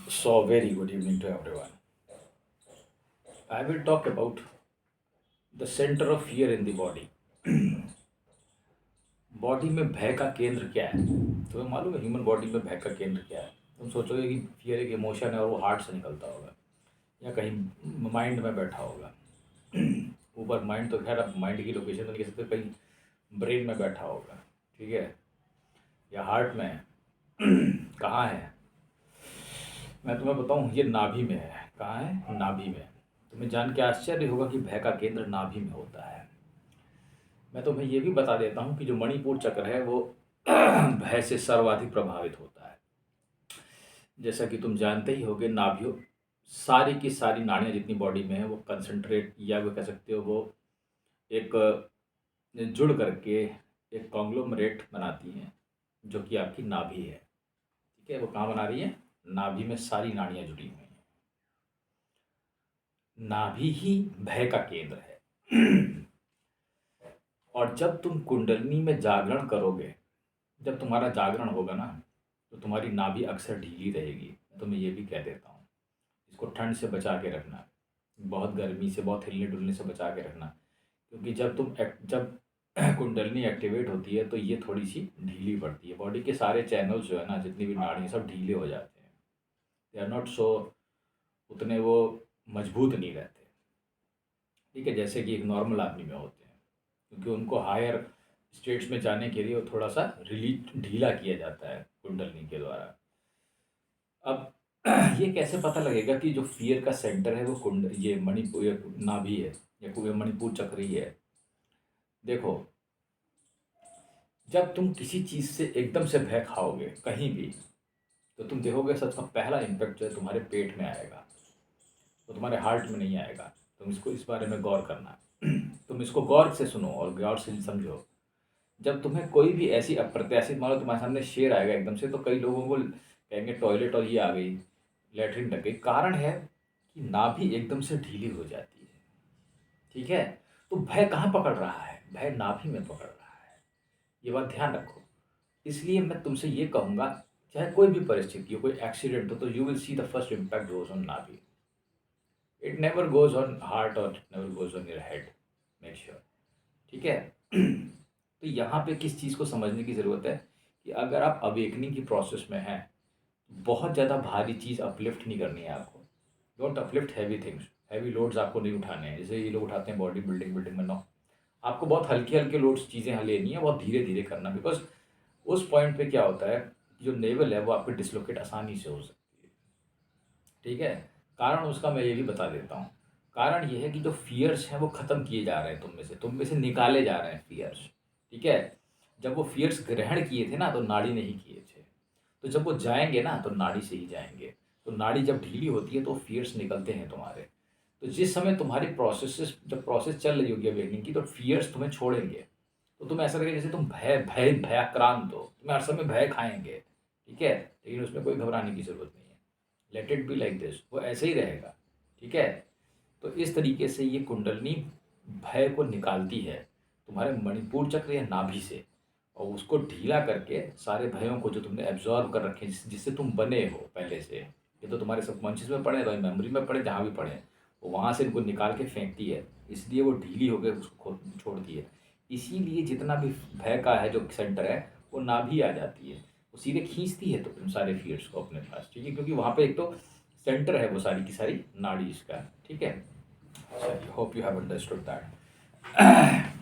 So, very good evening to everyone. I will talk about the center of fear in the body. Body में भय का केंद्र क्या है? तुम्हें मालूम है ह्यूमन बॉडी में भय का केंद्र क्या है? तुम सोचोगे कि फियर एक इमोशन है और वो हार्ट से निकलता होगा या कहीं माइंड में बैठा होगा। ऊपर माइंड तो खैर अब माइंड की लोकेशन तो नहीं कह सकते, कहीं ब्रेन में बैठा होगा, ठीक है, या हार्ट में है। कहाँ है? मैं तुम्हें बताऊँ, ये नाभि में है। कहाँ है? नाभि में। तुम्हें जान के आश्चर्य होगा कि भय का केंद्र नाभि में होता है। मैं तुम्हें ये भी बता देता हूँ कि जो मणिपुर चक्र है वो भय से सर्वाधिक प्रभावित होता है। जैसा कि तुम जानते ही होगे, नाभियों सारी की सारी नाड़ियाँ जितनी बॉडी में है वो कंसंट्रेट, या वो कह सकते हो वो एक जुड़ करके एक कॉन्ग्लोमरेट बनाती हैं, जो कि आपकी नाभि है। ठीक है, वो कहाँ बना रही है? नाभि में सारी नाड़ियाँ जुड़ी हुई हैं। नाभि ही भय का केंद्र है। और जब तुम कुंडलिनी में जागरण करोगे, जब तुम्हारा जागरण होगा ना, तो तुम्हारी नाभि अक्सर ढीली रहेगी। मैं तुम्हें ये भी कह देता हूँ, इसको ठंड से बचा के रखना, बहुत गर्मी से, बहुत हिलने डुलने से बचा के रखना। क्योंकि जब कुंडलिनी एक्टिवेट होती है तो ये थोड़ी सी ढीली पड़ती है। बॉडी के सारे चैनल्स जो है ना, जितनी भी नाड़ी सब ढीले हो जाते हैं। दे आर नॉट सो, उतने वो मजबूत नहीं रहते। ठीक है, जैसे कि एक नॉर्मल आदमी में होते हैं, क्योंकि उनको हायर स्टेट्स में जाने के लिए वो थोड़ा सा ढीला किया जाता है कुंडलिनी के द्वारा। अब ये कैसे पता लगेगा कि जो फियर का सेंटर है वो कुंड ये मणिपुर नाभि है या कोई मणिपुर चक्र ही है? देखो, जब तुम किसी चीज़ से एकदम से भय खाओगे कहीं भी, तो तुम देखोगे सबका पहला इम्पैक्ट जो है तुम्हारे पेट में आएगा, तो तुम्हारे हार्ट में नहीं आएगा। तुम इसको इस बारे में गौर करना। तुम इसको गौर से सुनो और गौर से समझो। जब तुम्हें कोई भी ऐसी अप्रत्याशित, मान लो तुम्हारे सामने शेर आएगा एकदम से, तो कई लोगों को कहेंगे टॉयलेट और ये आ गई, लेटरिन लग गई। कारण है कि नाभि एकदम से ढीली हो जाती है। ठीक है, तो भय कहाँ पकड़ रहा है? भय नाभि में पकड़ रहा है। ये बात ध्यान रखो। इसलिए मैं तुमसे ये कहूँगा, चाहे कोई भी परिस्थिति हो, कोई एक्सीडेंट हो, तो you will see the first impact goes on नाभि। It never goes on heart और it never goes on your head, make sure. ठीक है। तो यहाँ पे किस चीज़ को समझने की ज़रूरत है कि अगर आप अवेकनिंग की प्रोसेस में हैं, बहुत ज़्यादा भारी चीज़ अपलिफ्ट नहीं करनी है आपको। Don't uplift heavy things, heavy loads आपको नहीं उठाने हैं, जैसे ये लोग उठाते हैं बॉडी बिल्डिंग बिल्डिंग में। नो, आपको बहुत हल्के हल्के लोड्स चीज़ें लेनी है, बहुत धीरे धीरे करना। बिकॉज उस पॉइंट पे क्या होता है, जो नेवल है वो आपकी डिसलोकेट आसानी से हो सकती है। ठीक है, कारण उसका मैं ये भी बता देता हूँ। कारण ये है कि जो फियर्स हैं वो ख़त्म किए जा रहे हैं तुम में से निकाले जा रहे हैं फियर्स। ठीक है, जब वो फियर्स ग्रहण किए थे ना, तो नाड़ी नहीं किए थे। तो जब वो जाएंगे ना, तो नाड़ी से ही जाएंगे। तो नाड़ी जब ढीली होती है तो फियर्स निकलते हैं तुम्हारे। तो जिस समय तुम्हारी जब प्रोसेस चल रही होगी अवेकनिंग की, तो फियर्स तुम्हें छोड़ेंगे। तो तुम्हें ऐसा लगेगा जैसे तुम भयाक्रांत हो, तुम्हें हर समय भय खाएंगे। ठीक है, लेकिन उसमें कोई घबराने की ज़रूरत नहीं है। Let it be like this, वो ऐसे ही रहेगा। ठीक है, तो इस तरीके से ये कुंडलनी भय को निकालती है तुम्हारे मणिपुर चक्र या नाभि से, और उसको ढीला करके सारे भयों को जो तुमने एब्जॉर्व कर रखे हैं, जिससे तुम बने हो पहले से, ये तो तुम्हारे सबकॉन्शियस में पड़े, तो मेमोरी में पड़े, जहाँ भी पड़े, वो वहाँ से इनको निकाल के फेंकती है। इसलिए वो ढीली होकर उसको छोड़ती है। इसीलिए जितना भी भय का है जो सेंटर है, वो नाभि आ जाती है, वो सीधे खींचती है तो तुम सारे फियर्स को अपने पास। ठीक है, क्योंकि वहाँ पे एक तो सेंटर है वो सारी की सारी नाड़ी इसका। ठीक है, चलिए, hope you have understood that.